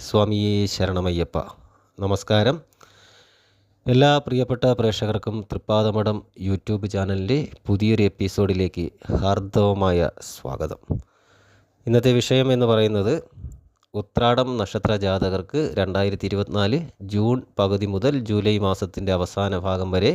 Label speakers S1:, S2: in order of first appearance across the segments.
S1: സ്വാമിയേ ശരണമയ്യപ്പ. നമസ്കാരം. എല്ലാ പ്രിയപ്പെട്ട പ്രേക്ഷകർക്കും തൃപ്പാദമഠം യൂട്യൂബ് ചാനലിൻ്റെ പുതിയൊരു എപ്പിസോഡിലേക്ക് ഹാർദവമായ സ്വാഗതം. ഇന്നത്തെ വിഷയം എന്ന് പറയുന്നത് ഉത്രാടം നക്ഷത്ര ജാതകർക്ക് 2024 ജൂൺ പകുതി മുതൽ ജൂലൈ മാസത്തിൻ്റെ അവസാന ഭാഗം വരെ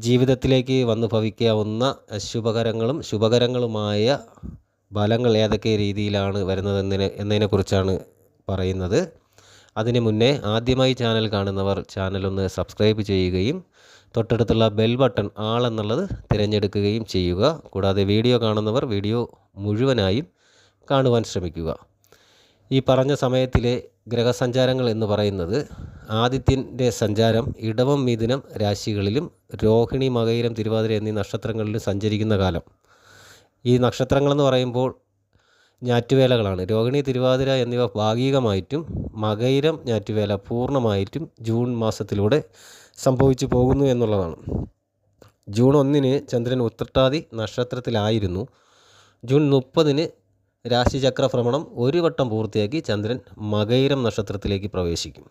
S1: ജീവിതത്തിലേക്ക് വന്നു ഭവിക്കാവുന്ന ശുഭകരങ്ങളും ശുഭകരങ്ങളുമായ ഫലങ്ങൾ ഏതൊക്കെ രീതിയിലാണ് എന്നതിനെക്കുറിച്ചാണ് പറയുന്നത്. അതിന് മുന്നേ ആദ്യമായി ചാനൽ കാണുന്നവർ ചാനലൊന്ന് സബ്സ്ക്രൈബ് ചെയ്യുകയും തൊട്ടടുത്തുള്ള ബെൽ ബട്ടൺ ആൾ എന്നുള്ളത് തിരഞ്ഞെടുക്കുകയും ചെയ്യുക. കൂടാതെ വീഡിയോ കാണുന്നവർ വീഡിയോ മുഴുവനായും കാണുവാൻ ശ്രമിക്കുക. ഈ പറഞ്ഞ സമയത്തിലെ ഗ്രഹസഞ്ചാരങ്ങൾ എന്ന് പറയുന്നത് ആദിത്യൻ്റെ സഞ്ചാരം ഇടവം മിഥുനം രാശികളിലും രോഹിണി മകയിരം തിരുവാതിര എന്നീ നക്ഷത്രങ്ങളിലും സഞ്ചരിക്കുന്ന കാലം. ഈ നക്ഷത്രങ്ങളെന്ന് പറയുമ്പോൾ ഞാറ്റുവേലകളാണ്. രോഹിണി തിരുവാതിര എന്നിവ ഭാഗികമായിട്ടും മകയിരം ഞാറ്റുവേല പൂർണ്ണമായിട്ടും ജൂൺ മാസത്തിലൂടെ സംഭവിച്ചു പോകുന്നു എന്നുള്ളതാണ്. ജൂൺ 1 ചന്ദ്രൻ ഉത്രട്ടാതി നക്ഷത്രത്തിലായിരുന്നു. ജൂൺ 30 രാശിചക്ര ഭ്രമണം ഒരു വട്ടം പൂർത്തിയാക്കി ചന്ദ്രൻ മകയിരം നക്ഷത്രത്തിലേക്ക് പ്രവേശിക്കും.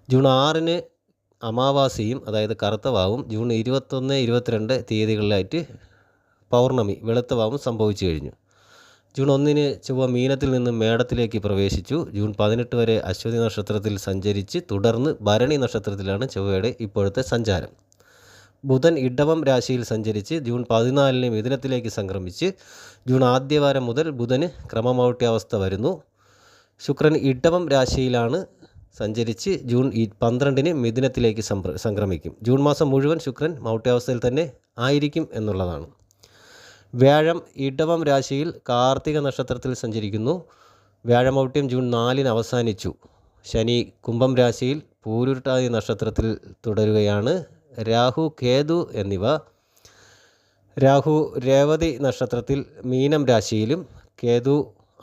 S1: ജൂൺ 6 അമാവാസിയും അതായത് കറുത്തവാവും ജൂൺ 21, 22 തീയതികളിലായിട്ട് പൗർണമി വെളുത്തവാവും സംഭവിച്ചു കഴിഞ്ഞു. ജൂൺ 1 ചൊവ്വ മീനത്തിൽ നിന്ന് മേടത്തിലേക്ക് പ്രവേശിച്ചു. ജൂൺ 18 വരെ അശ്വതി നക്ഷത്രത്തിൽ സഞ്ചരിച്ച് തുടർന്ന് ഭരണി നക്ഷത്രത്തിലാണ് ചൊവ്വയുടെ ഇപ്പോഴത്തെ സഞ്ചാരം. ബുധൻ ഇടവം രാശിയിൽ സഞ്ചരിച്ച് ജൂൺ 14 മിഥുനത്തിലേക്ക് സംക്രമിച്ച് ജൂൺ ആദ്യവാരം മുതൽ ബുധന് ക്രമമൗഢ്യാവസ്ഥ വരുന്നു. ശുക്രൻ ഇടവം രാശിയിലാണ് സഞ്ചരിച്ച് ജൂൺ 12 മിഥുനത്തിലേക്ക് സംക്രമിക്കും. ജൂൺ മാസം മുഴുവൻ ശുക്രൻ മൗഢ്യാവസ്ഥയിൽ തന്നെ ആയിരിക്കും എന്നുള്ളതാണ്. വ്യാഴം ഇടവം രാശിയിൽ കാർത്തിക നക്ഷത്രത്തിൽ സഞ്ചരിക്കുന്നു. വ്യാഴമൗഢ്യം ജൂൺ 4 അവസാനിച്ചു. ശനി കുംഭം രാശിയിൽ പൂരുരുട്ടാതി നക്ഷത്രത്തിൽ തുടരുകയാണ്. രാഹു കേതു എന്നിവ രാഹു രേവതി നക്ഷത്രത്തിൽ മീനം രാശിയിലും കേതു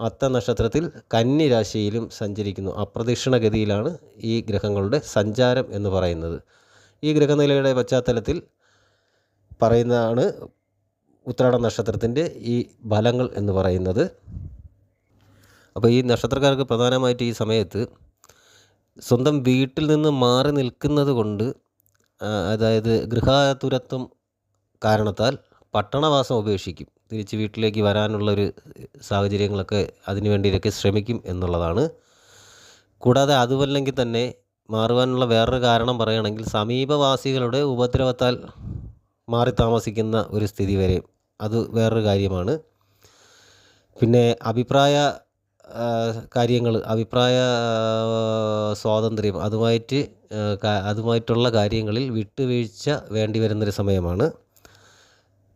S1: അത്ത നക്ഷത്രത്തിൽ കന്നി രാശിയിലും സഞ്ചരിക്കുന്നു. അപ്രദക്ഷിണഗതിയിലാണ് ഈ ഗ്രഹങ്ങളുടെ സഞ്ചാരം എന്ന് പറയുന്നത്. ഈ ഗ്രഹനിലയുടെ പശ്ചാത്തലത്തിൽ പറയുന്നതാണ് ഉത്രാട നക്ഷത്രത്തിൻ്റെ ഈ ഫലങ്ങൾ എന്ന് പറയുന്നത്. അപ്പോൾ ഈ നക്ഷത്രക്കാർക്ക് പ്രധാനമായിട്ട് ഈ സമയത്ത് സ്വന്തം വീട്ടിൽ നിന്ന് മാറി നിൽക്കുന്നത് കൊണ്ട്, അതായത് ഗൃഹാതുരത്വം കാരണത്താൽ പട്ടണവാസം ഉപേക്ഷിക്കും. തിരിച്ച് വീട്ടിലേക്ക് വരാനുള്ളൊരു സാഹചര്യങ്ങളൊക്കെ അതിനു വേണ്ടിയൊക്കെ ശ്രമിക്കും എന്നുള്ളതാണ്. കൂടാതെ അതുമല്ലെങ്കിൽ തന്നെ മാറുവാനുള്ള വേറൊരു കാരണം പറയുകയാണെങ്കിൽ സമീപവാസികളുടെ ഉപദ്രവത്താൽ മാറി താമസിക്കുന്ന ഒരു സ്ഥിതി വരെ, അത് വേറൊരു കാര്യമാണ്. പിന്നെ അഭിപ്രായ സ്വാതന്ത്ര്യം അതുമായിട്ടുള്ള കാര്യങ്ങളിൽ വിട്ടുവീഴ്ച വേണ്ടി വരുന്നൊരു സമയമാണ്.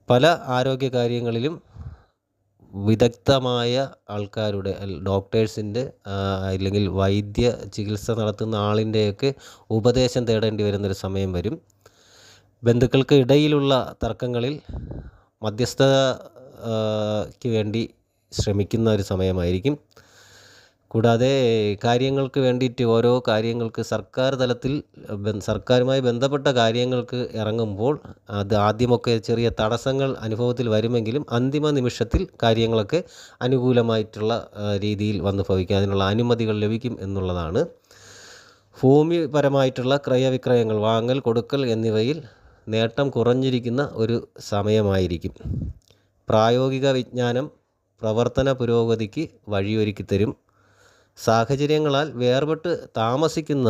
S1: പല ആരോഗ്യ കാര്യങ്ങളിലും വിദഗ്ധമായ ആൾക്കാരുടെ, ഡോക്ടേഴ്സിൻ്റെ അല്ലെങ്കിൽ വൈദ്യ ചികിത്സ നടത്തുന്ന ആളിൻ്റെയൊക്കെ ഉപദേശം തേടേണ്ടി വരുന്നൊരു സമയം വരും. ബന്ധുക്കൾക്ക് ഇടയിലുള്ള തർക്കങ്ങളിൽ മധ്യസ്ഥതയ്ക്ക് വേണ്ടി ശ്രമിക്കുന്ന ഒരു സമയമായിരിക്കും. കൂടാതെ കാര്യങ്ങൾക്ക് വേണ്ടിയിട്ട് ഓരോ കാര്യങ്ങൾക്ക് സർക്കാർ തലത്തിൽ സർക്കാരുമായി ബന്ധപ്പെട്ട കാര്യങ്ങൾക്ക് ഇറങ്ങുമ്പോൾ അത് ആദ്യമൊക്കെ ചെറിയ തടസ്സങ്ങൾ അനുഭവത്തിൽ വരുമെങ്കിലും അന്തിമ നിമിഷത്തിൽ കാര്യങ്ങളൊക്കെ അനുകൂലമായിട്ടുള്ള രീതിയിൽ വന്നു ഭവിക്കും. അതിനുള്ള അനുമതികൾ ലഭിക്കും എന്നുള്ളതാണ്. ഭൂമിപരമായിട്ടുള്ള ക്രയവിക്രയങ്ങൾ, വാങ്ങൽ കൊടുക്കൽ എന്നിവയിൽ നേട്ടം കുറഞ്ഞിരിക്കുന്ന ഒരു സമയമായിരിക്കും. പ്രായോഗിക വിജ്ഞാനം പ്രവർത്തന പുരോഗതിക്ക് വഴിയൊരുക്കി തരും. സാഹചര്യങ്ങളാൽ വേർപെട്ട് താമസിക്കുന്ന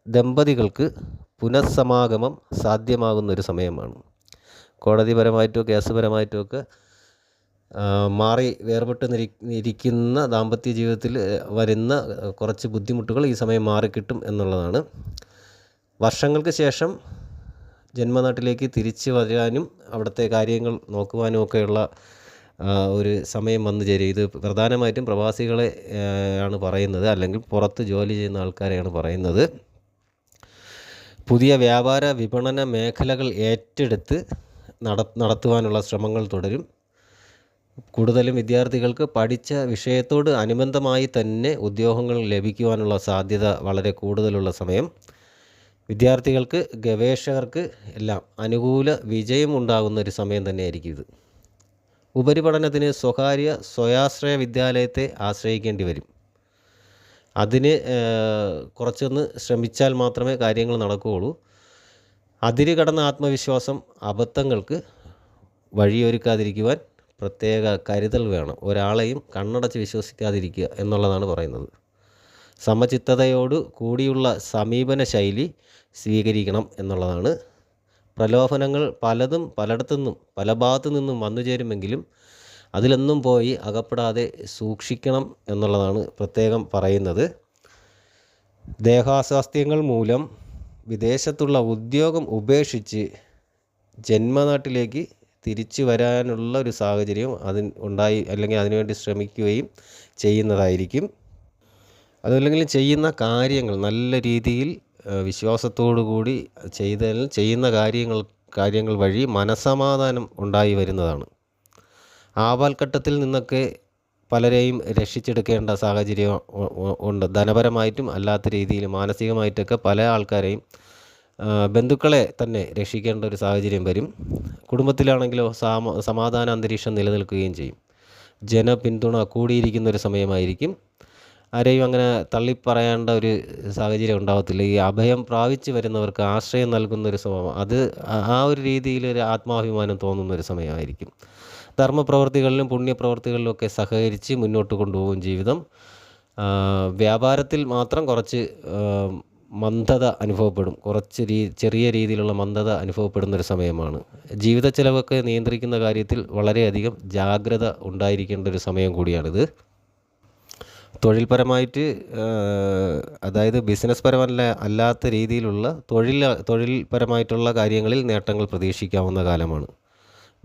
S1: ദമ്പതികൾക്ക് പുനഃസമാഗമം സാധ്യമാകുന്നൊരു സമയമാണ്. കോടതിപരമായിട്ടോ കേസുപരമായിട്ടോ ഒക്കെ മാറി വേർപെട്ട് ഇരിക്കുന്ന ദാമ്പത്യ ജീവിതത്തിൽ വരുന്ന കുറച്ച് ബുദ്ധിമുട്ടുകൾ ഈ സമയം മാറിക്കിട്ടും എന്നുള്ളതാണ്. വർഷങ്ങൾക്ക് ശേഷം ജന്മനാട്ടിലേക്ക് തിരിച്ചു വരാനും അവിടുത്തെ കാര്യങ്ങൾ നോക്കുവാനും ഒക്കെയുള്ള ഒരു സമയം വന്നു ചേരും. ഇത് പ്രധാനമായിട്ടും പ്രവാസികളെ ആണ് പറയുന്നത്, അല്ലെങ്കിൽ പുറത്ത് ജോലി ചെയ്യുന്ന ആൾക്കാരെയാണ് പറയുന്നത്. പുതിയ വ്യാപാര വിപണന മേഖലകൾ ഏറ്റെടുത്ത് നടത്തുവാനുള്ള ശ്രമങ്ങൾ തുടരും. കൂടുതലും വിദ്യാർത്ഥികൾക്ക് പഠിച്ച വിഷയത്തോട് അനുബന്ധമായി തന്നെ ഉദ്യോഗങ്ങൾ ലഭിക്കുവാനുള്ള സാധ്യത വളരെ കൂടുതലുള്ള സമയം. വിദ്യാർത്ഥികൾക്ക്, ഗവേഷകർക്ക് എല്ലാം അനുകൂല വിജയം ഉണ്ടാകുന്ന ഒരു സമയം തന്നെയായിരിക്കും ഇത്. ഉപരിപഠനത്തിന് സ്വയാശ്രയ വിദ്യാലയത്തെ ആശ്രയിക്കേണ്ടി വരും. അതിന് കുറച്ചൊന്ന് ശ്രമിച്ചാൽ മാത്രമേ കാര്യങ്ങൾ നടക്കുകയുള്ളൂ. അതിര് കടന്ന ആത്മവിശ്വാസം അബദ്ധങ്ങൾക്ക് വഴിയൊരുക്കാതിരിക്കുവാൻ പ്രത്യേക കരുതൽ വേണം. ഒരാളെയും കണ്ണടച്ച് വിശ്വസിക്കാതിരിക്കുക എന്നുള്ളതാണ് പറയുന്നത്. സമചിത്തതയോട് കൂടിയുള്ള സമീപന ശൈലി സ്വീകരിക്കണം എന്നുള്ളതാണ്. പ്രലോഭനങ്ങൾ പലതും പലയിടത്തുനിന്നും പല ഭാഗത്തു നിന്നും വന്നു ചേരുമെങ്കിലും അതിലൊന്നും പോയി അകപ്പെടാതെ സൂക്ഷിക്കണം എന്നുള്ളതാണ് പ്രത്യേകം പറയുന്നത്. ദേഹാസ്വാസ്ഥ്യങ്ങൾ മൂലം വിദേശത്തുള്ള ഉദ്യോഗം ഉപേക്ഷിച്ച് ജന്മനാട്ടിലേക്ക് തിരിച്ചു വരാനുള്ള ഒരു സാഹചര്യം ഉണ്ടായി അല്ലെങ്കിൽ അതിനുവേണ്ടി ശ്രമിക്കുകയും ചെയ്യുന്നതായിരിക്കും. അതല്ലെങ്കിൽ ചെയ്യുന്ന കാര്യങ്ങൾ നല്ല രീതിയിൽ വിശ്വാസത്തോടു കൂടി ചെയ്യുന്ന കാര്യങ്ങൾ വഴി മനസ്സമാധാനം ഉണ്ടായി വരുന്നതാണ്. ആപൽഘട്ടത്തിൽ നിന്നൊക്കെ പലരെയും രക്ഷിച്ചെടുക്കേണ്ട സാഹചര്യം ഉണ്ട്. ധനപരമായിട്ടും അല്ലാത്ത രീതിയിൽ മാനസികമായിട്ടൊക്കെ പല ആൾക്കാരെയും ബന്ധുക്കളെ തന്നെ രക്ഷിക്കേണ്ട ഒരു സാഹചര്യം വരും. കുടുംബത്തിലാണെങ്കിലോ സമാധാന അന്തരീക്ഷം നിലനിൽക്കുകയും ചെയ്യും. ജനപിന്തുണ കൂടിയിരിക്കുന്ന ഒരു സമയമായിരിക്കും. ആരെയും അങ്ങനെ തള്ളിപ്പറയേണ്ട ഒരു സാഹചര്യം ഉണ്ടാകത്തില്ല. ഈ അഭയം പ്രാപിച്ച് വരുന്നവർക്ക് ആശ്രയം നൽകുന്നൊരു സമയം, അത് ആ ഒരു രീതിയിൽ ഒരു ആത്മാഭിമാനം തോന്നുന്നൊരു സമയമായിരിക്കും. ധർമ്മപ്രവർത്തികളിലും പുണ്യപ്രവർത്തികളിലുമൊക്കെ സഹകരിച്ച് മുന്നോട്ട് കൊണ്ടുപോകും ജീവിതം. വ്യാപാരത്തിൽ മാത്രം കുറച്ച് മന്ദത അനുഭവപ്പെടും. ചെറിയ രീതിയിലുള്ള മന്ദത അനുഭവപ്പെടുന്നൊരു സമയമാണ്. ജീവിത ചെലവൊക്കെ നിയന്ത്രിക്കുന്ന കാര്യത്തിൽ വളരെയധികം ജാഗ്രത ഉണ്ടായിരിക്കേണ്ട ഒരു സമയം കൂടിയാണിത്. തൊഴിൽപരമായിട്ട് അതായത് ബിസിനസ് അല്ലാത്ത രീതിയിലുള്ള തൊഴിൽപരമായിട്ടുള്ള കാര്യങ്ങളിൽ നേട്ടങ്ങൾ പ്രതീക്ഷിക്കാവുന്ന കാലമാണ്.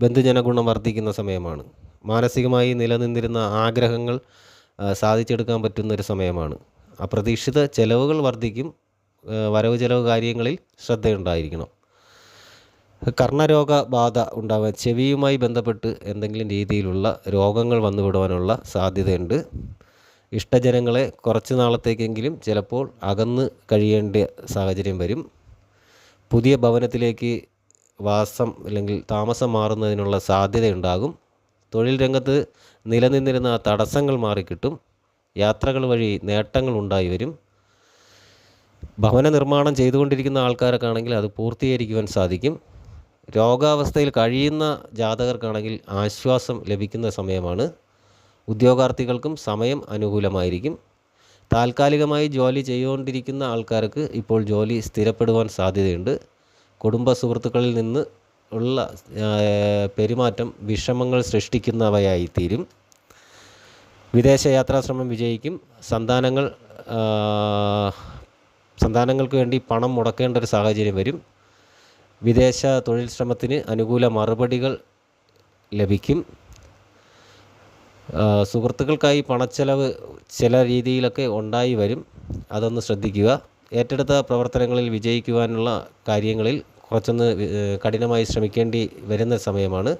S1: ബന്ധുജനഗുണം വർദ്ധിക്കുന്ന സമയമാണ്. മാനസികമായി നിലനിന്നിരുന്ന ആഗ്രഹങ്ങൾ സാധിച്ചെടുക്കാൻ പറ്റുന്നൊരു സമയമാണ്. അപ്രതീക്ഷിത ചെലവുകൾ വർദ്ധിക്കും. വരവ് ചെലവ് കാര്യങ്ങളിൽ ശ്രദ്ധയുണ്ടായിരിക്കണം. കർണരോഗ ബാധ ഉണ്ടാവുക, ചെവിയുമായി ബന്ധപ്പെട്ട് എന്തെങ്കിലും രീതിയിലുള്ള രോഗങ്ങൾ വന്നുവിടുവാനുള്ള സാധ്യതയുണ്ട്. ഇഷ്ടജനങ്ങളെ കുറച്ച് നാളത്തേക്കെങ്കിലും ചിലപ്പോൾ അകന്ന് കഴിയേണ്ട സാഹചര്യം വരും. പുതിയ ഭവനത്തിലേക്ക് അല്ലെങ്കിൽ താമസം മാറുന്നതിനുള്ള സാധ്യതയുണ്ടാകും. തൊഴിൽ രംഗത്ത് നിലനിന്നിരുന്ന തടസ്സങ്ങൾ മാറിക്കിട്ടും. യാത്രകൾ വഴി നേട്ടങ്ങൾ ഉണ്ടായി വരും. ഭവന നിർമ്മാണം ചെയ്തുകൊണ്ടിരിക്കുന്ന ആൾക്കാർക്കാണെങ്കിൽ അത് പൂർത്തീകരിക്കുവാൻ സാധിക്കും. രോഗാവസ്ഥയിൽ കഴിയുന്ന ജാതകർക്കാണെങ്കിൽ ആശ്വാസം ലഭിക്കുന്ന സമയമാണ്. ഉദ്യോഗാർത്ഥികൾക്കും സമയം അനുകൂലമായിരിക്കും. താൽക്കാലികമായി ജോലി ചെയ്തുകൊണ്ടിരിക്കുന്ന ആൾക്കാർക്ക് ഇപ്പോൾ ജോലി സ്ഥിരപ്പെടുവാൻ സാധ്യതയുണ്ട്. കുടുംബ സുഹൃത്തുക്കളിൽ നിന്ന് ഉള്ള പെരുമാറ്റം വിഷമങ്ങൾ സൃഷ്ടിക്കുന്നവയായിത്തീരും. വിദേശയാത്രാ ശ്രമം വിജയിക്കും. സന്താനങ്ങൾക്ക് വേണ്ടി പണം മുടക്കേണ്ട ഒരു സാഹചര്യം വരും. വിദേശ തൊഴിൽ ശ്രമത്തിന് അനുകൂല മറുപടികൾ ലഭിക്കും. സുഹൃത്തുക്കൾക്കായി പണച്ചെലവ് ചില രീതിയിലൊക്കെ ഉണ്ടായി വരും. അതൊന്ന് ശ്രദ്ധിക്കുക. ഏറ്റെടുത്ത പ്രവർത്തനങ്ങളിൽ വിജയിക്കുവാനുള്ള കാര്യങ്ങളിൽ കുറച്ചൊന്ന് കഠിനമായി ശ്രമിക്കേണ്ടി വരുന്ന സമയമാണ്.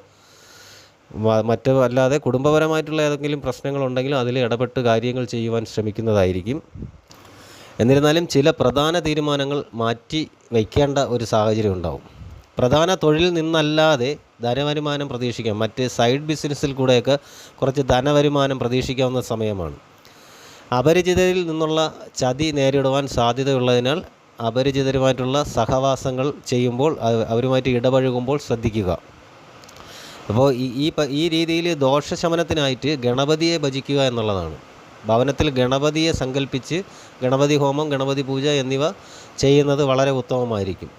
S1: അല്ലാതെ കുടുംബപരമായിട്ടുള്ള ഏതെങ്കിലും പ്രശ്നങ്ങളുണ്ടെങ്കിലും അതിൽ ഇടപെട്ട് കാര്യങ്ങൾ ചെയ്യുവാൻ ശ്രമിക്കുന്നതായിരിക്കും. എന്നിരുന്നാലും ചില പ്രധാന തീരുമാനങ്ങൾ മാറ്റി വയ്ക്കേണ്ട ഒരു സാഹചര്യം ഉണ്ടാവും. പ്രധാന തൊഴിലിൽ നിന്നല്ലാതെ ധനവരുമാനം പ്രതീക്ഷിക്കാം. മറ്റ് സൈഡ് ബിസിനസ്സിൽ കൂടെയൊക്കെ കുറച്ച് ധനവരുമാനം പ്രതീക്ഷിക്കാവുന്ന സമയമാണ്. അപരിചിതരിൽ നിന്നുള്ള ചതി നേരിടുവാൻ സാധ്യതയുള്ളതിനാൽ അപരിചിതരുമായിട്ടുള്ള സഹവാസങ്ങൾ ചെയ്യുമ്പോൾ അവരുമായിട്ട് ഇടപഴകുമ്പോൾ ശ്രദ്ധിക്കുക. അപ്പോൾ ഈ രീതിയിൽ ദോഷശമനത്തിനായിട്ട് ഗണപതിയെ ഭജിക്കുക എന്നുള്ളതാണ്. ഭവനത്തിൽ ഗണപതിയെ സങ്കല്പിച്ച് ഗണപതി ഹോമം, ഗണപതി പൂജ എന്നിവ ചെയ്യുന്നത് വളരെ ഉത്തമമായിരിക്കും.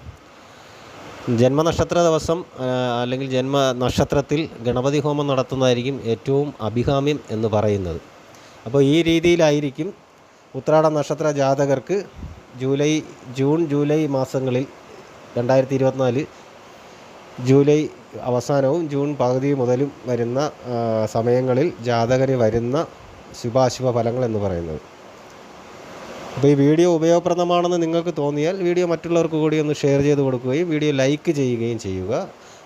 S1: ജന്മനക്ഷത്ര ദിവസം അല്ലെങ്കിൽ ജന്മനക്ഷത്രത്തിൽ ഗണപതി ഹോമം നടത്തുന്നതായിരിക്കും ഏറ്റവും അഭികാമ്യം എന്ന് പറയുന്നത്. അപ്പോൾ ഈ രീതിയിലായിരിക്കും ഉത്രാട നക്ഷത്ര ജാതകർക്ക് ജൂൺ ജൂലൈ മാസങ്ങളിൽ 2024 ജൂലൈ അവസാനവും ജൂൺ പകുതി മുതലും വരുന്ന സമയങ്ങളിൽ ജാതകന് വരുന്ന ശുഭാശുഭ ഫലങ്ങൾ എന്ന് പറയുന്നത്. അപ്പോൾ ഈ വീഡിയോ ഉപയോഗപ്രദമാണെന്ന് നിങ്ങൾക്ക് തോന്നിയാൽ വീഡിയോ മറ്റുള്ളവർക്ക് കൂടി ഒന്ന് ഷെയർ ചെയ്ത് കൊടുക്കുകയും വീഡിയോ ലൈക്ക് ചെയ്യുകയും ചെയ്യുക.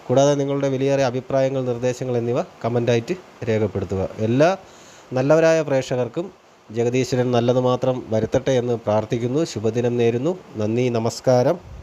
S1: കൂടാതെ നിങ്ങളുടെ വിലയേറിയ അഭിപ്രായങ്ങൾ, നിർദ്ദേശങ്ങൾ എന്നിവ കമൻ്റായിട്ട് രേഖപ്പെടുത്തുക. എല്ലാ നല്ലവരായ പ്രേക്ഷകർക്കും ജഗദീശ്വരൻ നല്ലത് മാത്രം വരുത്തട്ടെ എന്ന് പ്രാർത്ഥിക്കുന്നു. ശുഭദിനം നേരുന്നു. നന്ദി, നമസ്കാരം.